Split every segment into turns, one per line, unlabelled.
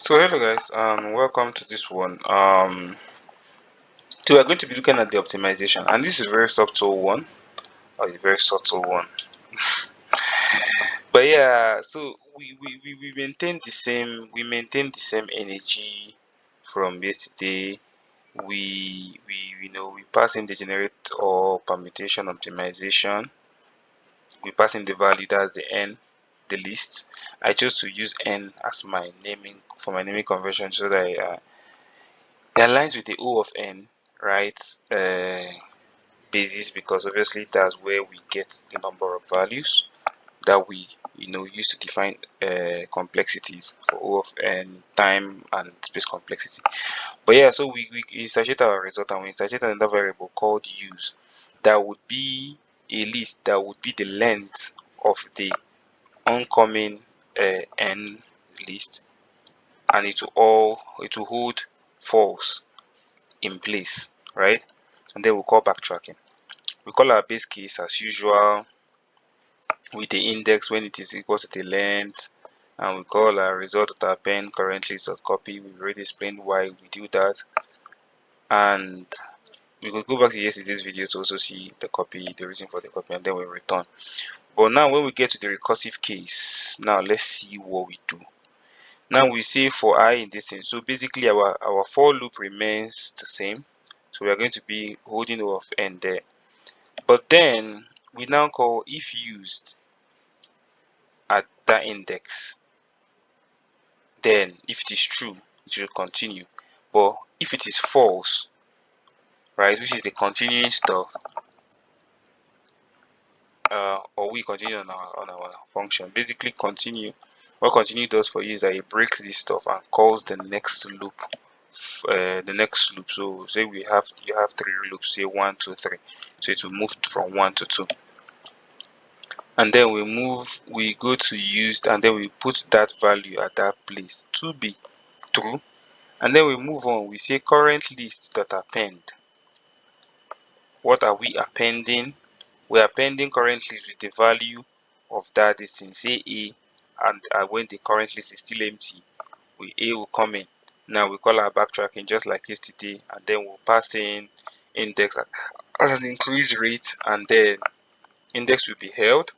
So hello guys, welcome to this one. So we are going to be looking at the optimization, and this is a very subtle one, or a very subtle one. But yeah, so we maintain the same, energy from yesterday. We pass in the generate or permutation optimization. We pass in the value, that's the n, the list. I chose to use n as my naming for my naming convention so that it aligns with the O of n, right? Basis, because obviously that's where we get the number of values that we use to define complexities for O of n, time and space complexity. But yeah, so we instantiate our result, and we instantiate another variable called use that would be a list that would be the length of the oncoming n list, and it will hold false in place, right? And then we'll call backtracking. We call our base case as usual with the index when it is equal to the length, and we call our result that append currently is copy. We've already explained why we do that, and we could go back to yesterday's video to also see the copy, the reason for the copy, and then we return. But now when we get to the recursive case, now let's see what we do. Now we say for I in this thing, so basically our for loop remains the same, so we are going to be holding O of n there. But then we now call if used at that index, then if it is true, it should continue. But if it is false, right, which is the continuing stuff, or we continue on our function, basically continue. What continue does for you is that it breaks this stuff and calls the next loop. So say you have 3 loops, say 1, 2, 3. So it will move from 1 to 2. And then we go to used, and then we put that value at that place to be true. And then we move on. We say current list dot append. What are we appending? We are appending current list with the value of that thing, say A, and when the current list is still empty, A will come in. Now we call our backtracking just like yesterday, and then we'll pass in index at an increased rate, and then index will be held,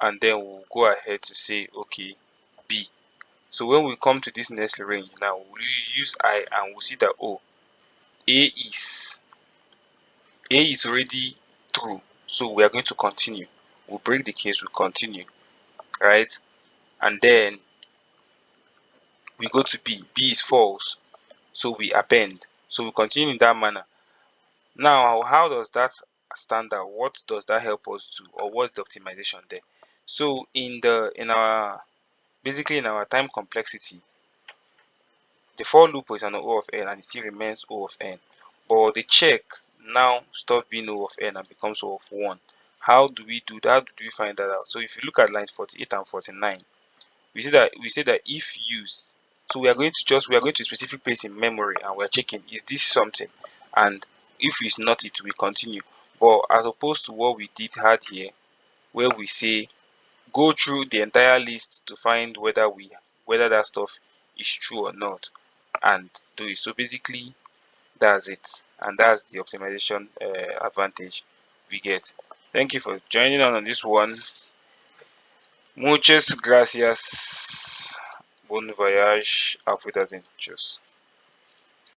and then we'll go ahead to say okay, B. So when we come to this next range now, we'll use I, and we'll see that A is already true, so we are going to continue. We'll break the case, we'll continue, right? And then we go to B is false, so we append. So we continue in that manner. Now how does that stand out? What does that help us do, or what's the optimization there? So in our time complexity, the for loop is an O of n, and it still remains O of n. But the check now stops being O of n and becomes O of 1. How do we do that? How do we find that out? So if you look at lines 48 and 49, we say that if used, so we are going to a specific place in memory, and we're checking, is this something? And if it's not, it will continue. But as opposed to what we had here, where we say go through the entire list to find whether that stuff is true or not, and do it. So basically that's it, and that's the optimization advantage we get. Thank you for joining on this one. Muchas gracias. Bon voyage. Auf Wiedersehen. Tschüss.